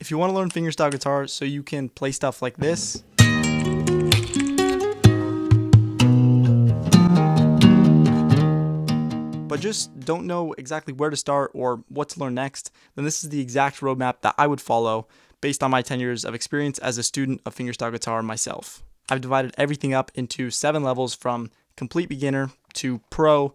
If you want to learn fingerstyle guitar so you can play stuff like this, but just don't know exactly where to start or what to learn next, then this is the exact roadmap that I would follow based on my 10 years of experience as a student of fingerstyle guitar myself. I've divided everything up into 7 levels from complete beginner to pro.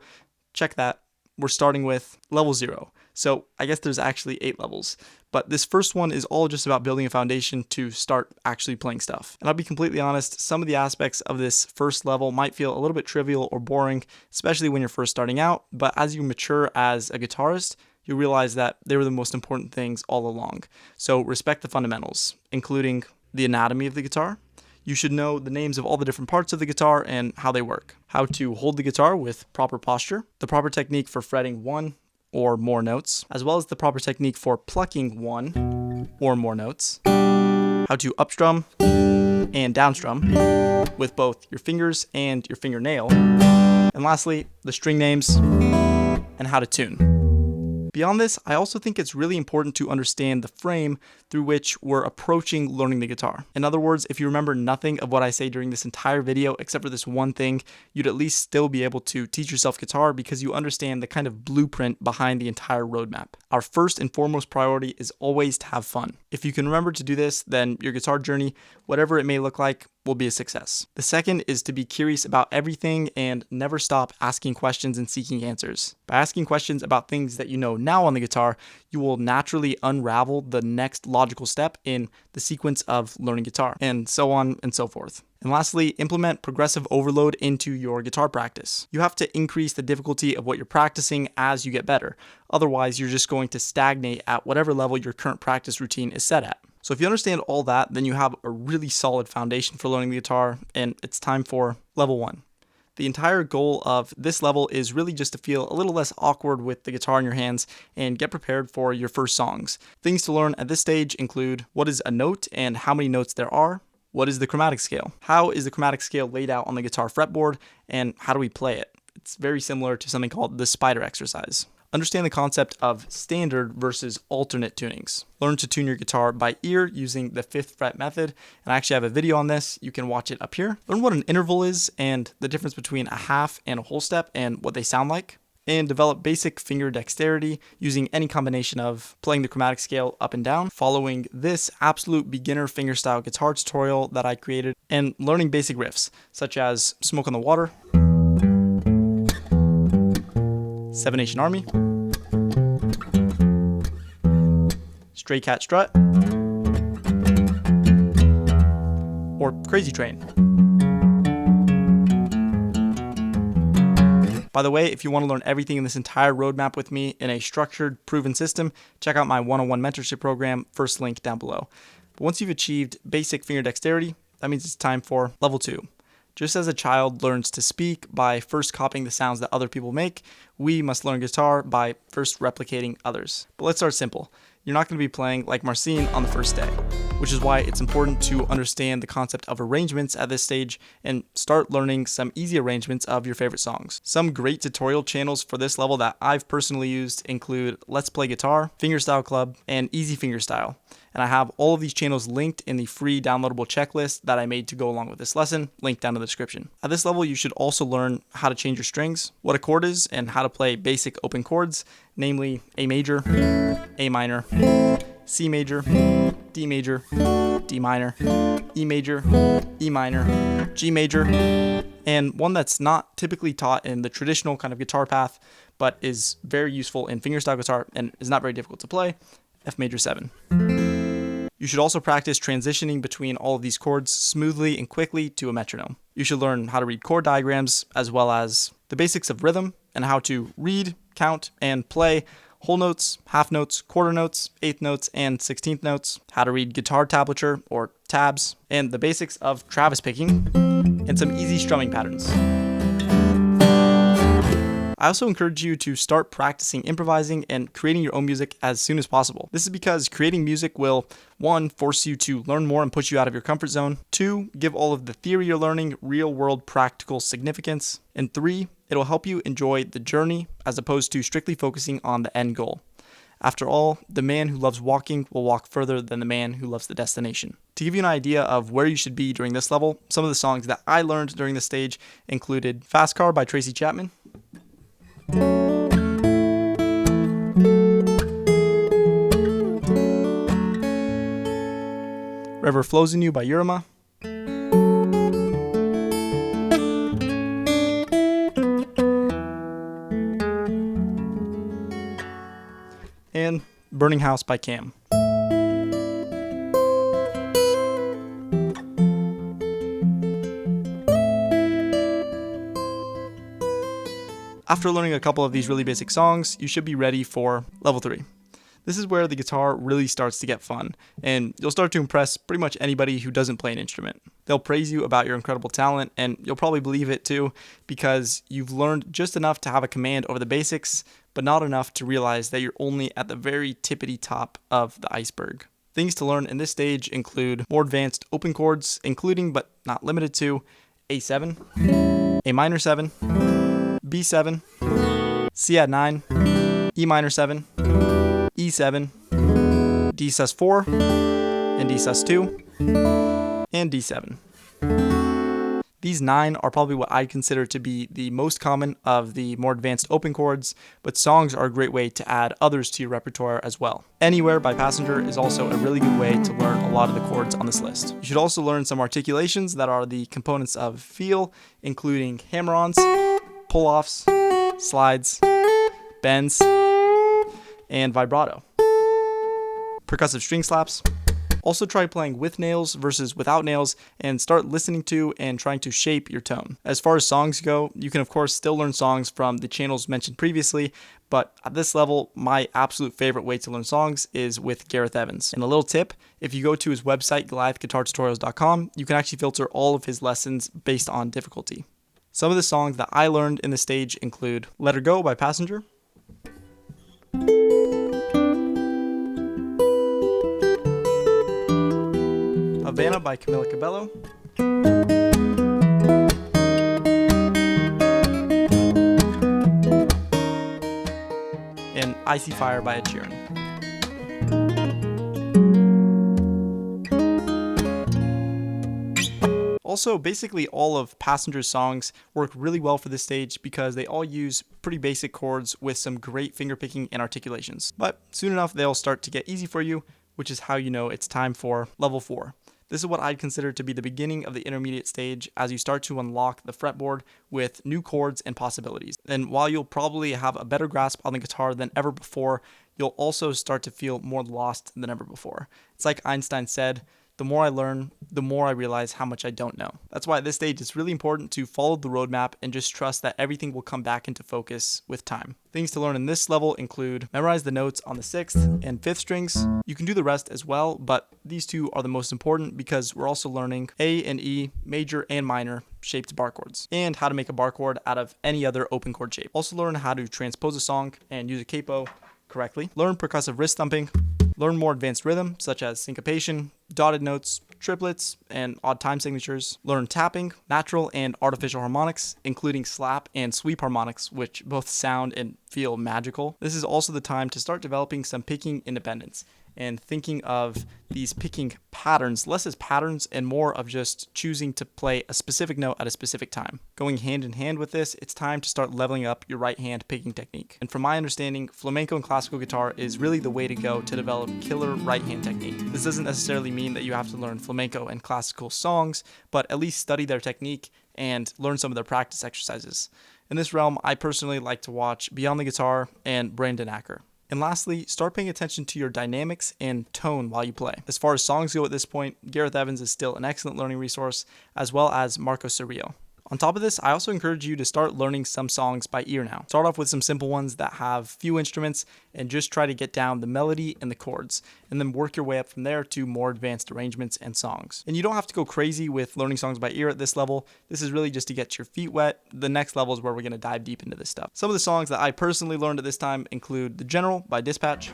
Check that. We're starting with level 0. So I guess there's actually 8 levels, but this first one is all just about building a foundation to start actually playing stuff. And I'll be completely honest, some of the aspects of this first level might feel a little bit trivial or boring, especially when you're first starting out, but as you mature as a guitarist, you realize that they were the most important things all along. So respect the fundamentals, including the anatomy of the guitar. You should know the names of all the different parts of the guitar and how they work, how to hold the guitar with proper posture, the proper technique for fretting 1 or more notes, as well as the proper technique for plucking 1 or more notes, how to upstrum and downstrum with both your fingers and your fingernail, and lastly, the string names and how to tune. Beyond this, I also think it's really important to understand the frame through which we're approaching learning the guitar. In other words, if you remember nothing of what I say during this entire video except for this one thing, you'd at least still be able to teach yourself guitar because you understand the kind of blueprint behind the entire roadmap. Our first and foremost priority is always to have fun. If you can remember to do this, then your guitar journey, whatever it may look like, will be a success. The second is to be curious about everything and never stop asking questions and seeking answers. By asking questions about things that you know now on the guitar, you will naturally unravel the next logical step in the sequence of learning guitar, and so on and so forth. And lastly, implement progressive overload into your guitar practice. You have to increase the difficulty of what you're practicing as you get better. Otherwise, you're just going to stagnate at whatever level your current practice routine is set at. So if you understand all that, then you have a really solid foundation for learning the guitar, and it's time for level 1. The entire goal of this level is really just to feel a little less awkward with the guitar in your hands and get prepared for your first songs. Things to learn at this stage include what is a note and how many notes there are, what is the chromatic scale, how is the chromatic scale laid out on the guitar fretboard, and how do we play it. It's very similar to something called the spider exercise. Understand the concept of standard versus alternate tunings. Learn to tune your guitar by ear using the 5th fret method, and I actually have a video on this. You can watch it up here. Learn what an interval is and the difference between a half and a whole step and what they sound like. And develop basic finger dexterity using any combination of playing the chromatic scale up and down, following this absolute beginner fingerstyle guitar tutorial that I created, and learning basic riffs such as Smoke on the Water, Seven Nation Army, Stray Cat Strut, or Crazy Train. By the way, if you want to learn everything in this entire roadmap with me in a structured, proven system, check out my one-on-one mentorship program, first link down below. But once you've achieved basic finger dexterity, that means it's time for level 2. Just as a child learns to speak by first copying the sounds that other people make, we must learn guitar by first replicating others. But let's start simple. You're not going to be playing like Marcin on the first day, which is why it's important to understand the concept of arrangements at this stage and start learning some easy arrangements of your favorite songs. Some great tutorial channels for this level that I've personally used include Let's Play Guitar, Fingerstyle Club, and Easy Fingerstyle. And I have all of these channels linked in the free downloadable checklist that I made to go along with this lesson, linked down in the description. At this level, you should also learn how to change your strings, what a chord is, and how to play basic open chords, namely A major, A minor, C major, D major, D minor, E major, E minor, G major, and one that's not typically taught in the traditional kind of guitar path, but is very useful in fingerstyle guitar and is not very difficult to play, F major 7. You should also practice transitioning between all of these chords smoothly and quickly to a metronome. You should learn how to read chord diagrams, as well as the basics of rhythm and how to read, count, and play whole notes, half notes, quarter notes, eighth notes, and 16th notes, how to read guitar tablature or tabs, and the basics of Travis picking, and some easy strumming patterns. I also encourage you to start practicing improvising and creating your own music as soon as possible. This is because creating music will, 1, force you to learn more and push you out of your comfort zone, 2, give all of the theory you're learning real-world practical significance, and 3, it'll help you enjoy the journey as opposed to strictly focusing on the end goal. After all, the man who loves walking will walk further than the man who loves the destination. To give you an idea of where you should be during this level, some of the songs that I learned during this stage included Fast Car by Tracy Chapman, River Flows in You by Oryam, and Burning House by Cam. After learning a couple of these really basic songs, you should be ready for level 3. This is where the guitar really starts to get fun, and you'll start to impress pretty much anybody who doesn't play an instrument. They'll praise you about your incredible talent, and you'll probably believe it too, because you've learned just enough to have a command over the basics, but not enough to realize that you're only at the very tippity top of the iceberg. Things to learn in this stage include more advanced open chords, including but not limited to A7, A minor 7, B7, C add 9, E minor 7, E7, D sus4, and D sus2, and D7. These 9 are probably what I consider to be the most common of the more advanced open chords, but songs are a great way to add others to your repertoire as well. Anywhere by Passenger is also a really good way to learn a lot of the chords on this list. You should also learn some articulations that are the components of feel, including hammer-ons, pull-offs, slides, bends, and vibrato. Percussive string slaps. Also try playing with nails versus without nails and start listening to and trying to shape your tone. As far as songs go, you can of course still learn songs from the channels mentioned previously, but at this level, my absolute favorite way to learn songs is with Gareth Evans. And a little tip, if you go to his website, goliathguitartutorials.com, you can actually filter all of his lessons based on difficulty. Some of the songs that I learned in this stage include Let Her Go by Passenger, Havana by Camila Cabello, and Icy Fire by Ed Sheeran. Also, basically all of Passenger's songs work really well for this stage because they all use pretty basic chords with some great fingerpicking and articulations. But soon enough, they'll start to get easy for you, which is how you know it's time for level 4. This is what I'd consider to be the beginning of the intermediate stage as you start to unlock the fretboard with new chords and possibilities. And while you'll probably have a better grasp on the guitar than ever before, you'll also start to feel more lost than ever before. It's like Einstein said, the more I learn, the more I realize how much I don't know. That's why at this stage it's really important to follow the roadmap and just trust that everything will come back into focus with time. Things to learn in this level include memorize the notes on the 6th and 5th strings. You can do the rest as well, but these two are the most important because we're also learning A and E, major and minor, shaped bar chords, and how to make a bar chord out of any other open chord shape. Also learn how to transpose a song and use a capo correctly. Learn percussive wrist thumping. Learn more advanced rhythm, such as syncopation, dotted notes, triplets, and odd time signatures. Learn tapping, natural and artificial harmonics, including slap and sweep harmonics, which both sound and feel magical. This is also the time to start developing some picking independence and thinking of these picking patterns, less as patterns and more of just choosing to play a specific note at a specific time. Going hand in hand with this, it's time to start leveling up your right hand picking technique. And from my understanding, flamenco and classical guitar is really the way to go to develop killer right hand technique. This doesn't necessarily mean that you have to learn flamenco and classical songs, but at least study their technique and learn some of their practice exercises. In this realm, I personally like to watch Beyond the Guitar and Brandon Acker. And lastly, start paying attention to your dynamics and tone while you play. As far as songs go at this point, Gareth Evans is still an excellent learning resource, as well as Marco Cerrillo. On top of this, I also encourage you to start learning some songs by ear now. Start off with some simple ones that have few instruments and just try to get down the melody and the chords, and then work your way up from there to more advanced arrangements and songs. And you don't have to go crazy with learning songs by ear at this level. This is really just to get your feet wet. The next level is where we're going to dive deep into this stuff. Some of the songs that I personally learned at this time include The General by Dispatch,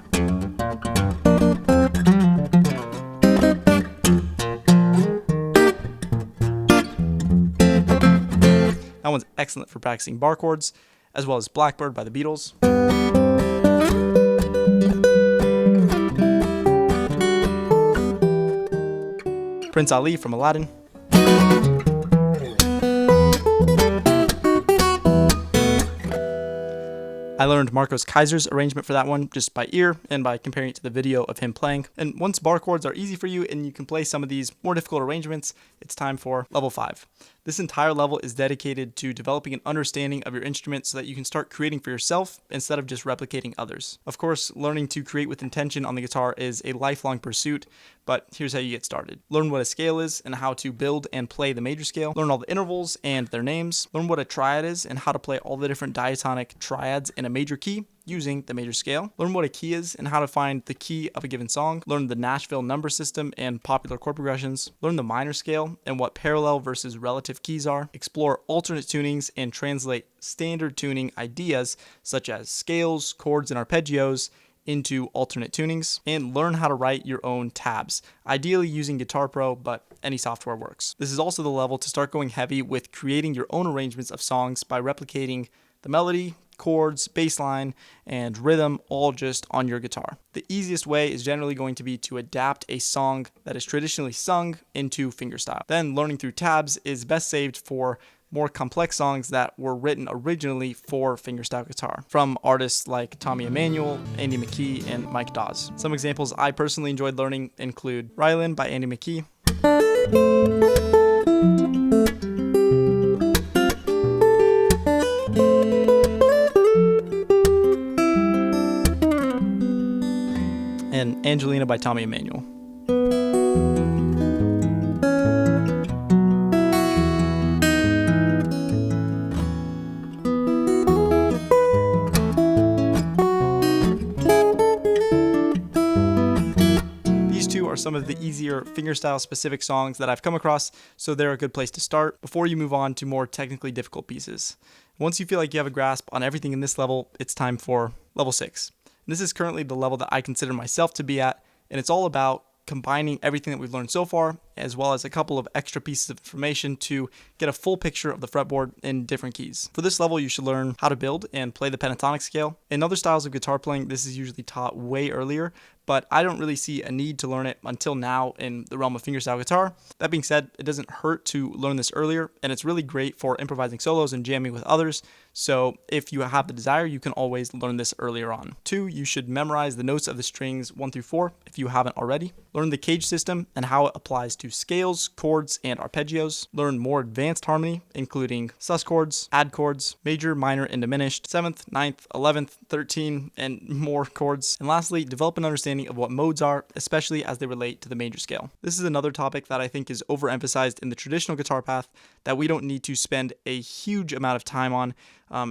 that one's excellent for practicing bar chords, as well as Blackbird by the Beatles, Prince Ali from Aladdin. I learned Marcos Kaiser's arrangement for that one just by ear and by comparing it to the video of him playing. And once bar chords are easy for you and you can play some of these more difficult arrangements, it's time for level 5. This entire level is dedicated to developing an understanding of your instrument so that you can start creating for yourself instead of just replicating others. Of course, learning to create with intention on the guitar is a lifelong pursuit, but here's how you get started. Learn what a scale is and how to build and play the major scale. Learn all the intervals and their names. Learn what a triad is and how to play all the different diatonic triads in a major key using the major scale. Learn what a key is and how to find the key of a given song. Learn the Nashville number system and popular chord progressions. Learn the minor scale and what parallel versus relative keys are. Explore alternate tunings and translate standard tuning ideas such as scales, chords, and arpeggios into alternate tunings, and learn how to write your own tabs, ideally using Guitar Pro, but any software works. This is also the level to start going heavy with creating your own arrangements of songs by replicating the melody, chords, bass line, and rhythm all just on your guitar. The easiest way is generally going to be to adapt a song that is traditionally sung into fingerstyle. Then learning through tabs is best saved for more complex songs that were written originally for fingerstyle guitar from artists like Tommy Emmanuel, Andy McKee, and Mike Dawes. Some examples I personally enjoyed learning include Rylan by Andy McKee, and Angelina by Tommy Emmanuel. These two are some of the easier fingerstyle specific songs that I've come across, so they're a good place to start before you move on to more technically difficult pieces. Once you feel like you have a grasp on everything in this level, it's time for level 6. This is currently the level that I consider myself to be at, and it's all about combining everything that we've learned so far, as well as a couple of extra pieces of information to get a full picture of the fretboard in different keys. For this level, you should learn how to build and play the pentatonic scale. In other styles of guitar playing, this is usually taught way earlier, but I don't really see a need to learn it until now in the realm of fingerstyle guitar. That being said, it doesn't hurt to learn this earlier, and it's really great for improvising solos and jamming with others, so if you have the desire, you can always learn this earlier on. 2, you should memorize the notes of the strings 1 through 4 if you haven't already. Learn the cage system and how it applies to scales, chords, and arpeggios. Learn more advanced harmony, including sus chords, add chords, major, minor, and diminished, 7th, 9th, 11th, 13th, and more chords. And lastly, develop an understanding of what modes are, especially as they relate to the major scale. This is another topic that I think is overemphasized in the traditional guitar path that we don't need to spend a huge amount of time on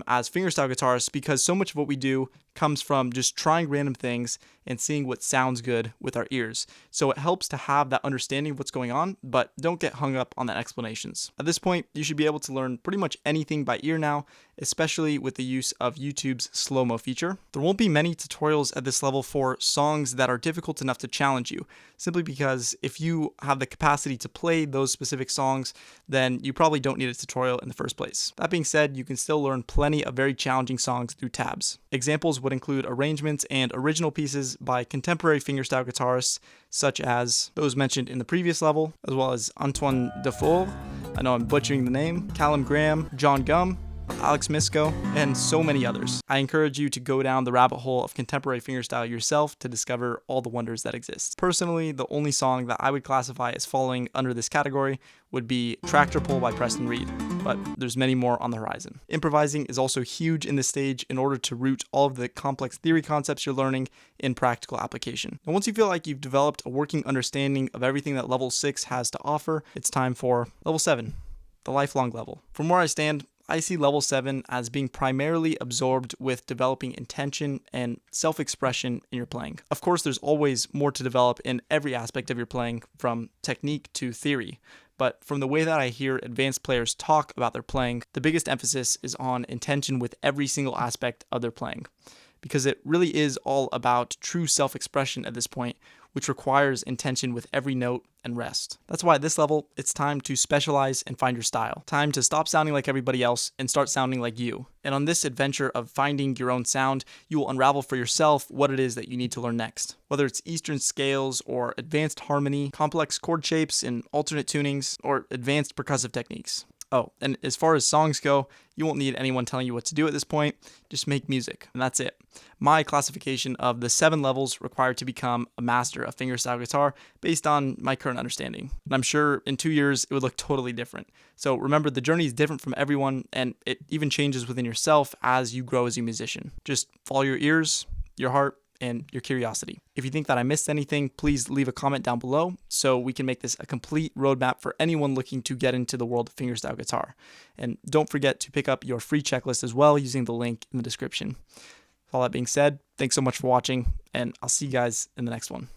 as fingerstyle guitarists, because so much of what we do comes from just trying random things and seeing what sounds good with our ears. So it helps to have that understanding of what's going on, but don't get hung up on the explanations. At this point, you should be able to learn pretty much anything by ear now, especially with the use of YouTube's slow-mo feature. There won't be many tutorials at this level for songs that are difficult enough to challenge you, simply because if you have the capacity to play those specific songs, then you probably don't need a tutorial in the first place. That being said, you can still learn plenty of very challenging songs through tabs. Examples would include arrangements and original pieces by contemporary fingerstyle guitarists such as those mentioned in the previous level, as well as Antoine Dufour, I know I'm butchering the name, Callum Graham, John Gum, Alex Misko, and so many others. I encourage you to go down the rabbit hole of contemporary fingerstyle yourself to discover all the wonders that exist. Personally, the only song that I would classify as falling under this category would be Tractor Pull by Preston Reed, but there's many more on the horizon. Improvising is also huge in this stage in order to root all of the complex theory concepts you're learning in practical application. And once you feel like you've developed a working understanding of everything that level 6 has to offer, it's time for level 7, the lifelong level. From where I stand, I see level 7 as being primarily absorbed with developing intention and self-expression in your playing. Of course, there's always more to develop in every aspect of your playing, from technique to theory. But from the way that I hear advanced players talk about their playing, the biggest emphasis is on intention with every single aspect of their playing. Because it really is all about true self-expression at this point, which requires intention with every note and rest. That's why at this level, it's time to specialize and find your style. Time to stop sounding like everybody else and start sounding like you. And on this adventure of finding your own sound, you will unravel for yourself what it is that you need to learn next. Whether it's Eastern scales or advanced harmony, complex chord shapes and alternate tunings, or advanced percussive techniques. Oh, and as far as songs go, you won't need anyone telling you what to do at this point. Just make music, and that's it. My classification of the 7 levels required to become a master of fingerstyle guitar based on my current understanding. And I'm sure in 2 years, it would look totally different. So remember, the journey is different from everyone, and it even changes within yourself as you grow as a musician. Just follow your ears, your heart, and your curiosity. If you think that I missed anything, please leave a comment down below so we can make this a complete roadmap for anyone looking to get into the world of fingerstyle guitar. And don't forget to pick up your free checklist as well using the link in the description. With all that being said, thanks so much for watching, and I'll see you guys in the next one.